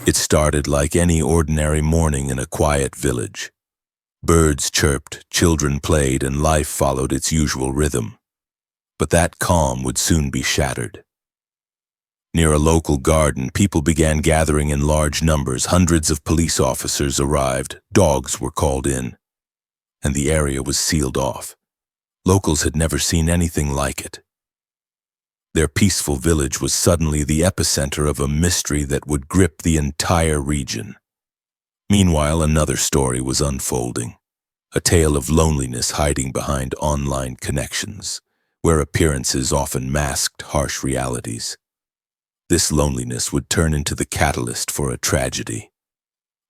It started like any ordinary morning in a quiet village. Birds chirped, children played, and life followed its usual rhythm. But that calm would soon be shattered. Near a local garden, people began gathering in large numbers. Hundreds of police officers arrived, dogs were called in, and the area was sealed off. Locals had never seen anything like it. Their peaceful village was suddenly the epicenter of a mystery that would grip the entire region. Meanwhile, another story was unfolding, a tale of loneliness hiding behind online connections, where appearances often masked harsh realities. This loneliness would turn into the catalyst for a tragedy.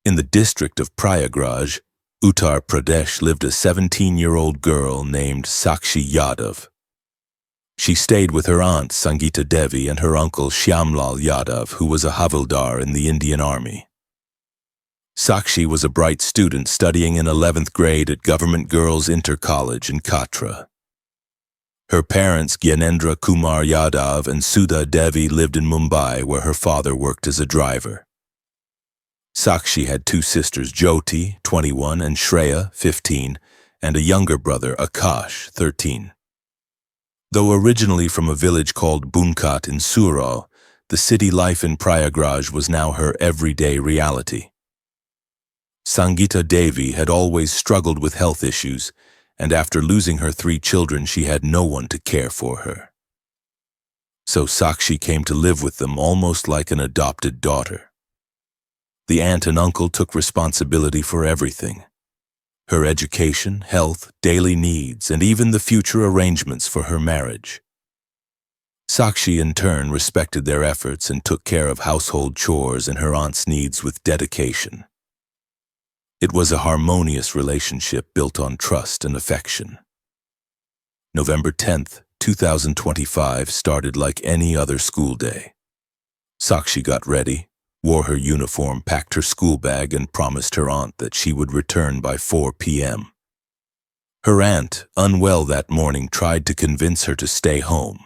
In the district of Prayagraj, Uttar Pradesh, lived a 17-year-old girl named Sakshi Yadav. She stayed with her aunt Sangeeta Devi and her uncle Shyamlal Yadav, who was a havildar in the Indian Army. Sakshi was a bright student studying in 11th grade at Government Girls Inter College in Katra. Her parents, Gyanendra Kumar Yadav and Sudha Devi, lived in Mumbai, where her father worked as a driver. Sakshi had two sisters, Jyoti, 21, and Shreya, 15, and a younger brother, Akash, 13. Though originally from a village called Bunkat in Surao, the city life in Prayagraj was now her everyday reality. Sangeeta Devi had always struggled with health issues, and after losing her 3 children, she had no one to care for her. So Sakshi came to live with them almost like an adopted daughter. The aunt and uncle took responsibility for everything: her education, health, daily needs, and even the future arrangements for her marriage. Sakshi in turn respected their efforts and took care of household chores and her aunt's needs with dedication. It was a harmonious relationship built on trust and affection. November 10th, 2025 started like any other school day. Sakshi got ready, wore her uniform, packed her school bag, and promised her aunt that she would return by 4 p.m. Her aunt, unwell that morning, tried to convince her to stay home,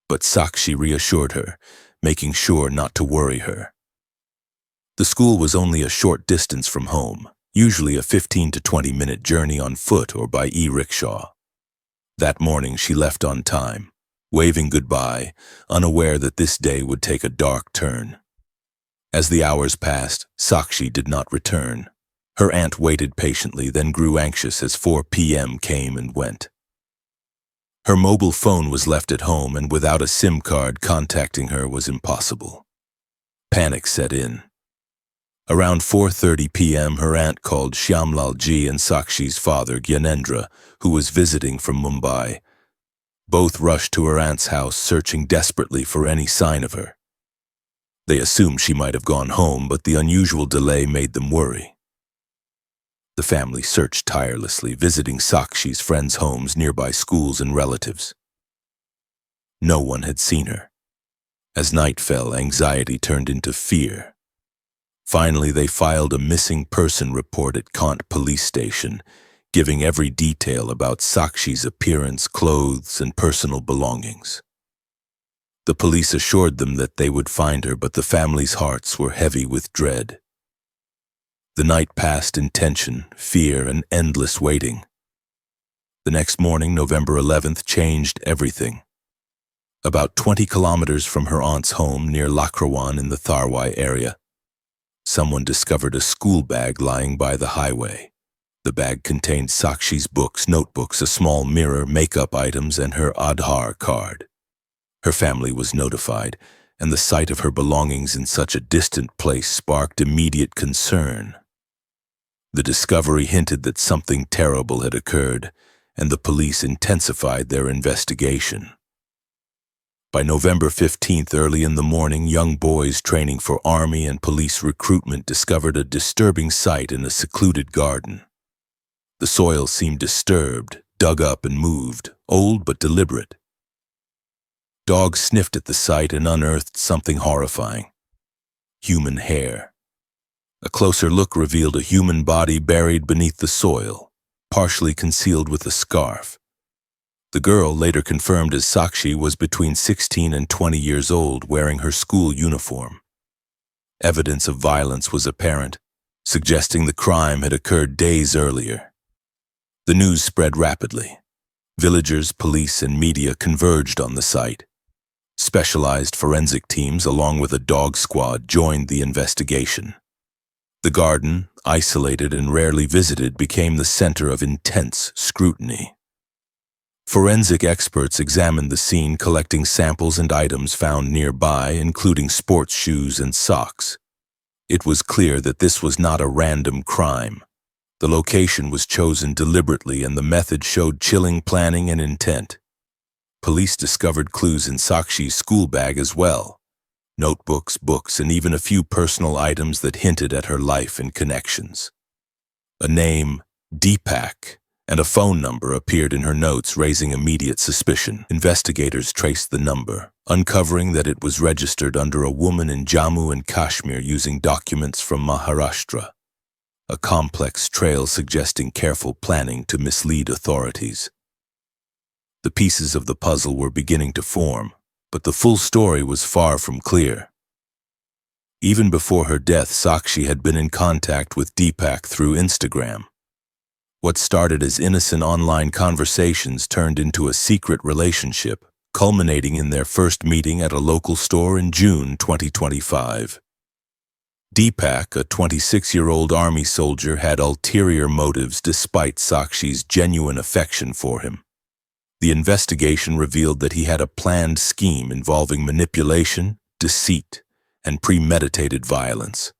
but Sakshi reassured her, making sure not to worry her. The school was only a short distance from home, usually a 15 to 20-minute journey on foot or by e-rickshaw. That morning she left on time, waving goodbye, unaware that this day would take a dark turn. As the hours passed, Sakshi did not return. Her aunt waited patiently, then grew anxious as 4 p.m. came and went. Her mobile phone was left at home, and without a SIM card, contacting her was impossible. Panic set in. Around 4:30 p.m., her aunt called Shyamlal Ji and Sakshi's father, Gyanendra, who was visiting from Mumbai. Both rushed to her aunt's house, searching desperately for any sign of her. They assumed she might have gone home, but the unusual delay made them worry. The family searched tirelessly, visiting Sakshi's friends' homes, nearby schools, and relatives. No one had seen her. As night fell, anxiety turned into fear. Finally, they filed a missing person report at Kant police station, giving every detail about Sakshi's appearance, clothes, and personal belongings. The police assured them that they would find her, but the family's hearts were heavy with dread. The night passed in tension, fear, and endless waiting. The next morning, November 11th, changed everything. About 20 kilometers from her aunt's home near Lakrawan in the Tharwai area, someone discovered a school bag lying by the highway. The bag contained Sakshi's books, notebooks, a small mirror, makeup items, and her Aadhaar card. Her family was notified, and the sight of her belongings in such a distant place sparked immediate concern. The discovery hinted that something terrible had occurred, and the police intensified their investigation. By November 15th, early in the morning, young boys training for army and police recruitment discovered a disturbing sight in a secluded garden. The soil seemed disturbed, dug up and moved, old but deliberate. Dogs sniffed at the site and unearthed something horrifying: human hair. A closer look revealed a human body buried beneath the soil, partially concealed with a scarf. The girl, later confirmed as Sakshi, was between 16 and 20 years old, wearing her school uniform. Evidence of violence was apparent, suggesting the crime had occurred days earlier. The news spread rapidly. Villagers, police, and media converged on the site. Specialized forensic teams, along with a dog squad, joined the investigation. The garden, isolated and rarely visited, became the center of intense scrutiny. Forensic experts examined the scene, collecting samples and items found nearby, including sports shoes and socks. It was clear that this was not a random crime. The location was chosen deliberately, and the method showed chilling planning and intent. Police discovered clues in Sakshi's school bag as well. Notebooks, books, and even a few personal items that hinted at her life and connections. A name, Deepak, and a phone number appeared in her notes, raising immediate suspicion. Investigators traced the number, uncovering that it was registered under a woman in Jammu and Kashmir using documents from Maharashtra. A complex trail suggesting careful planning to mislead authorities. The pieces of the puzzle were beginning to form, but the full story was far from clear. Even before her death, Sakshi had been in contact with Deepak through Instagram. What started as innocent online conversations turned into a secret relationship, culminating in their first meeting at a local store in June 2025. Deepak, a 26-year-old army soldier, had ulterior motives despite Sakshi's genuine affection for him. The investigation revealed that he had a planned scheme involving manipulation, deceit, and premeditated violence.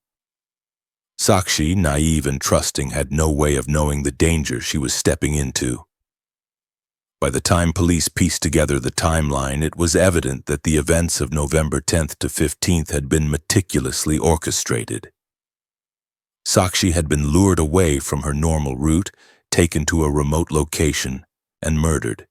Sakshi, naive and trusting, had no way of knowing the danger she was stepping into. By the time police pieced together the timeline, it was evident that the events of November 10th to 15th had been meticulously orchestrated. Sakshi had been lured away from her normal route, taken to a remote location, and murdered.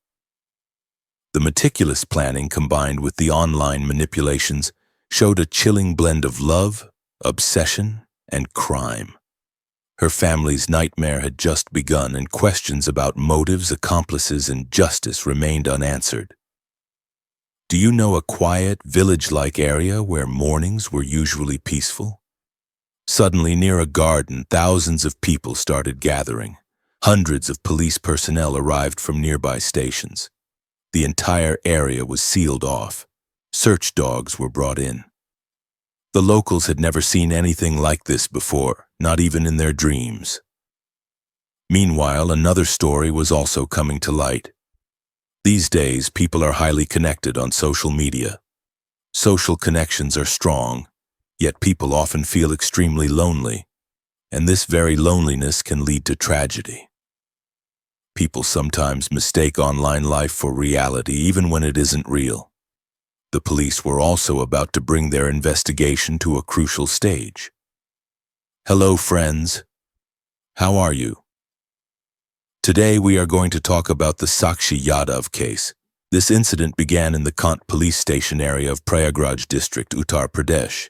The meticulous planning, combined with the online manipulations, showed a chilling blend of love, obsession, and crime. Her family's nightmare had just begun, and questions about motives, accomplices, and justice remained unanswered. Do you know a quiet, village-like area where mornings were usually peaceful? Suddenly, near a garden, thousands of people started gathering. Hundreds of police personnel arrived from nearby stations. The entire area was sealed off. Search dogs were brought in. The locals had never seen anything like this before, not even in their dreams. Meanwhile, another story was also coming to light. These days, people are highly connected on social media. Social connections are strong, yet people often feel extremely lonely, and this very loneliness can lead to tragedy. People sometimes mistake online life for reality, even when it isn't real. The police were also about to bring their investigation to a crucial stage. Hello, friends. How are you? Today we are going to talk about the Sakshi Yadav case. This incident began in the Kant police station area of Prayagraj district, Uttar Pradesh.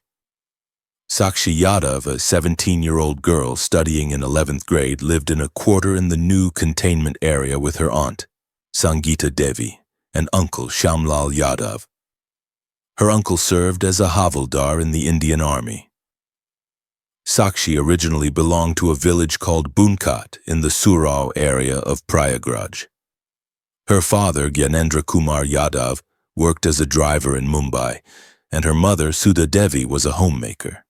Sakshi Yadav, a 17-year-old girl studying in 11th grade, lived in a quarter in the new containment area with her aunt, Sangeeta Devi, and uncle, Shamlal Yadav. Her uncle served as a havildar in the Indian Army. Sakshi originally belonged to a village called Bunkat in the Surao area of Prayagraj. Her father, Gyanendra Kumar Yadav, worked as a driver in Mumbai, and her mother, Sudha Devi, was a homemaker.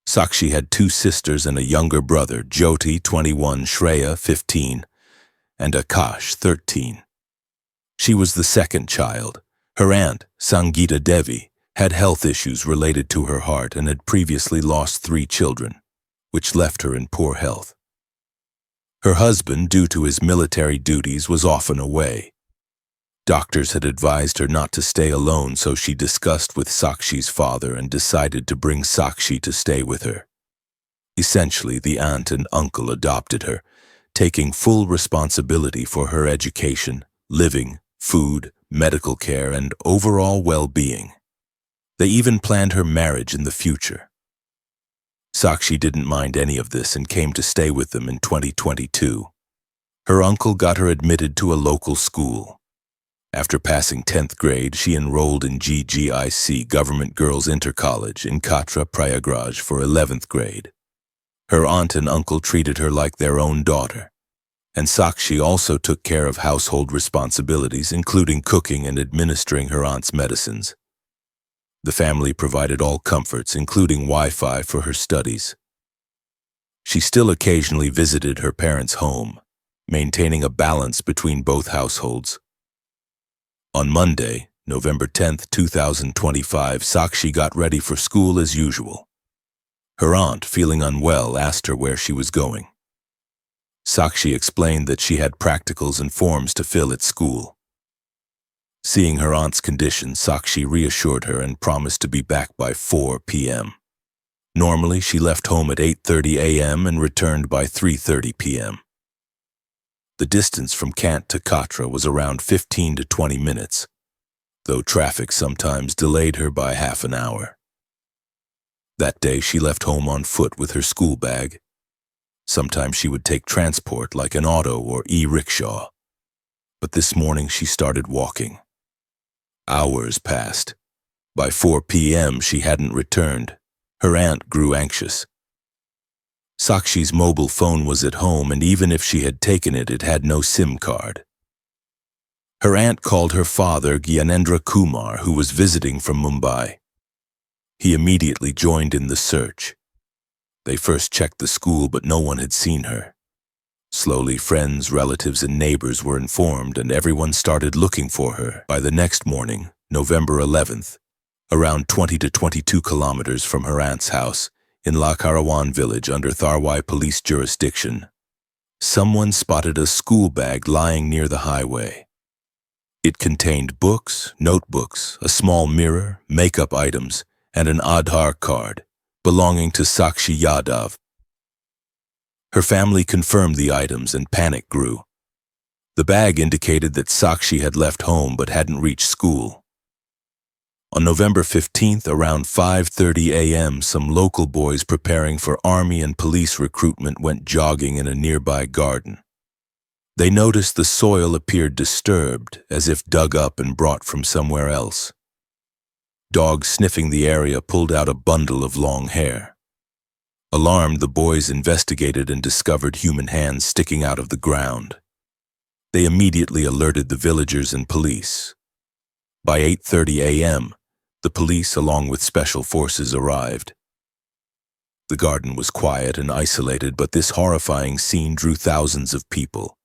Sakshi had two sisters and a younger brother, Jyoti, 21, Shreya, 15, and Akash, 13. She was the second child. Her aunt, Sangeeta Devi, had health issues related to her heart and had previously lost 3 children, which left her in poor health. Her husband, due to his military duties, was often away. Doctors had advised her not to stay alone, so she discussed with Sakshi's father and decided to bring Sakshi to stay with her. Essentially, the aunt and uncle adopted her, taking full responsibility for her education, living, food, medical care, and overall well-being. They even planned her marriage in the future. Sakshi didn't mind any of this and came to stay with them in 2022. Her uncle got her admitted to a local school. After passing 10th grade, she enrolled in GGIC Government Girls Intercollege in Katra, Prayagraj for 11th grade. Her aunt and uncle treated her like their own daughter, and Sakshi also took care of household responsibilities, including cooking and administering her aunt's medicines. The family provided all comforts, including Wi-Fi for her studies. She still occasionally visited her parents' home, maintaining a balance between both households. On Monday, November 10, 2025, Sakshi got ready for school as usual. Her aunt, feeling unwell, asked her where she was going. Sakshi explained that she had practicals and forms to fill at school. Seeing her aunt's condition, Sakshi reassured her and promised to be back by 4 p.m. Normally, she left home at 8:30 a.m. and returned by 3:30 p.m. The distance from Kant to Katra was around 15 to 20 minutes, though traffic sometimes delayed her by half an hour. That day, she left home on foot with her school bag. Sometimes she would take transport like an auto or e-rickshaw, but this morning she started walking. Hours passed. By 4 p.m. she hadn't returned. Her aunt grew anxious. Sakshi's mobile phone was at home, and even if she had taken it, it had no SIM card. Her aunt called her father, Deepak Kumar, who was visiting from Mumbai. He immediately joined in the search. They first checked the school, but no one had seen her. Slowly, friends, relatives, and neighbors were informed, and everyone started looking for her. By the next morning, November 11th, around 20 to 22 kilometers from her aunt's house, in La Karawan village under Tharwai police jurisdiction, someone spotted a school bag lying near the highway. It contained books, notebooks, a small mirror, makeup items, and an Aadhaar card belonging to Sakshi Yadav. Her family confirmed the items and panic grew. The bag indicated that Sakshi had left home but hadn't reached school. On November 15th, around 5:30 a.m., some local boys preparing for army and police recruitment went jogging in a nearby garden. They noticed the soil appeared disturbed, as if dug up and brought from somewhere else. Dogs sniffing the area pulled out a bundle of long hair. Alarmed, the boys investigated and discovered human hands sticking out of the ground. They immediately alerted the villagers and police. By 8:30 a.m., the police, along with special forces, arrived. The garden was quiet and isolated, but this horrifying scene drew thousands of people.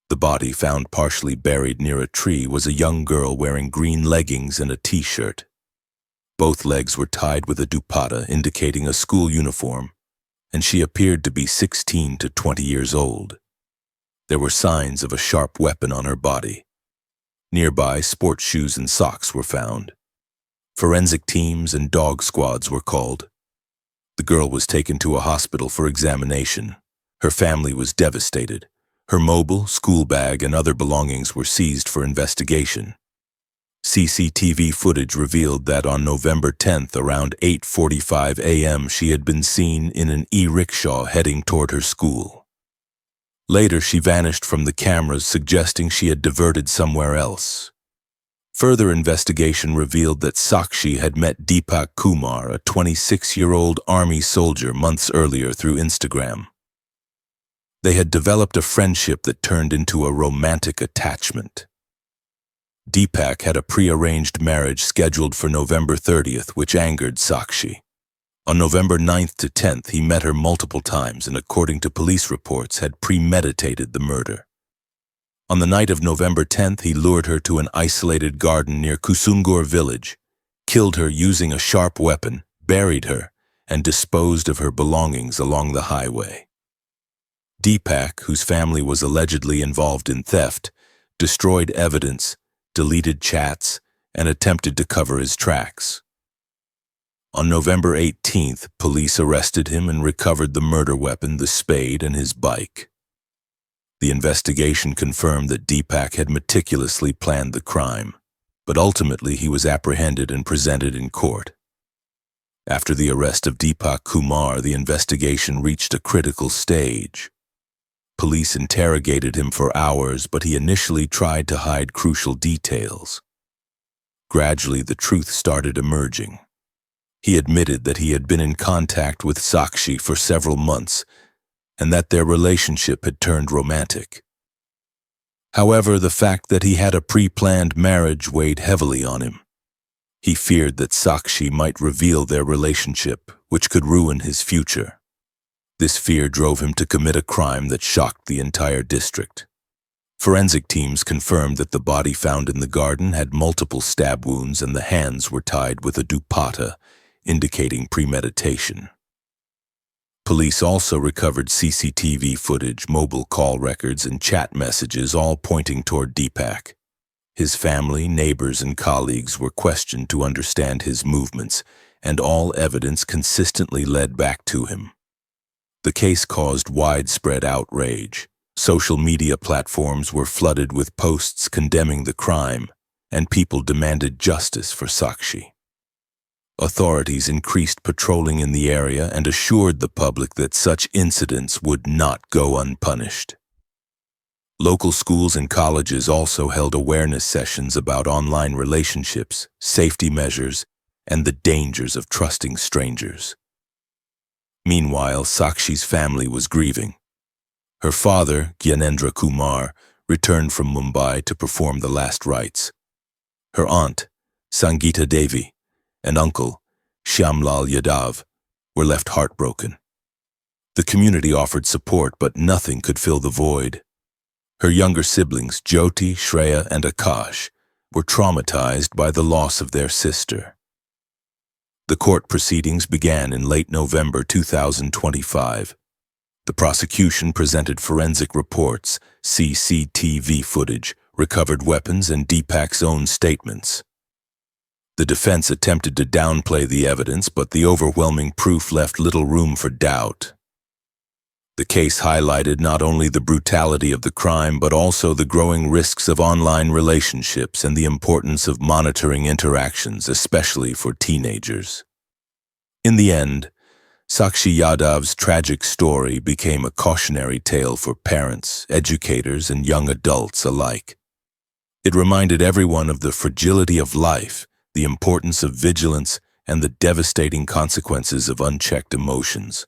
The body, found partially buried near a tree, was a young girl wearing green leggings and a t-shirt. Both legs were tied with a dupatta, indicating a school uniform, and she appeared to be 16 to 20 years old. There were signs of a sharp weapon on her body. Nearby, sports shoes and socks were found. Forensic teams and dog squads were called. The girl was taken to a hospital for examination. Her family was devastated. Her mobile, school bag, and other belongings were seized for investigation. CCTV footage revealed that on November 10th, around 8:45 a.m., she had been seen in an e-rickshaw heading toward her school. Later, she vanished from the cameras, suggesting she had diverted somewhere else. Further investigation revealed that Sakshi had met Deepak Kumar, a 26-year-old army soldier, months earlier through Instagram. They had developed a friendship that turned into a romantic attachment. Deepak had a pre-arranged marriage scheduled for November 30th, which angered Sakshi. On November 9th to 10th, he met her multiple times and, according to police reports, had premeditated the murder. On the night of November 10th, he lured her to an isolated garden near Kusumgur village, killed her using a sharp weapon, buried her, and disposed of her belongings along the highway. Deepak, whose family was allegedly involved in theft, destroyed evidence, deleted chats, and attempted to cover his tracks. On November 18th, police arrested him and recovered the murder weapon, the spade, and his bike. The investigation confirmed that Deepak had meticulously planned the crime, but ultimately he was apprehended and presented in court. After the arrest of Deepak Kumar, the investigation reached a critical stage. police interrogated him for hours, but he initially tried to hide crucial details. Gradually, the truth started emerging. He admitted that he had been in contact with Sakshi for several months and that their relationship had turned romantic. However, the fact that he had a pre-planned marriage weighed heavily on him. He feared that Sakshi might reveal their relationship, which could ruin his future. This fear drove him to commit a crime that shocked the entire district. Forensic teams confirmed that the body found in the garden had multiple stab wounds and the hands were tied with a dupatta, indicating premeditation. Police also recovered CCTV footage, mobile call records, and chat messages, all pointing toward Deepak. His family, neighbors, and colleagues were questioned to understand his movements, and all evidence consistently led back to him. The case caused widespread outrage. Social media platforms were flooded with posts condemning the crime, and people demanded justice for Sakshi. Authorities increased patrolling in the area and assured the public that such incidents would not go unpunished. Local schools and colleges also held awareness sessions about online relationships, safety measures, and the dangers of trusting strangers. Meanwhile, Sakshi's family was grieving. Her father, Deepak Kumar, returned from Mumbai to perform the last rites. Her aunt, Sangeeta Devi, and uncle, Shyamlal Yadav, were left heartbroken. The community offered support, but nothing could fill the void. Her younger siblings, Jyoti, Shreya, and Akash, were traumatized by the loss of their sister. The court proceedings began in late November 2025. The prosecution presented forensic reports, CCTV footage, recovered weapons, and Deepak's own statements. The defense attempted to downplay the evidence, but the overwhelming proof left little room for doubt. The case highlighted not only the brutality of the crime, but also the growing risks of online relationships and the importance of monitoring interactions, especially for teenagers. In the end, Sakshi Yadav's tragic story became a cautionary tale for parents, educators, and young adults alike. It reminded everyone of the fragility of life, the importance of vigilance, and the devastating consequences of unchecked emotions.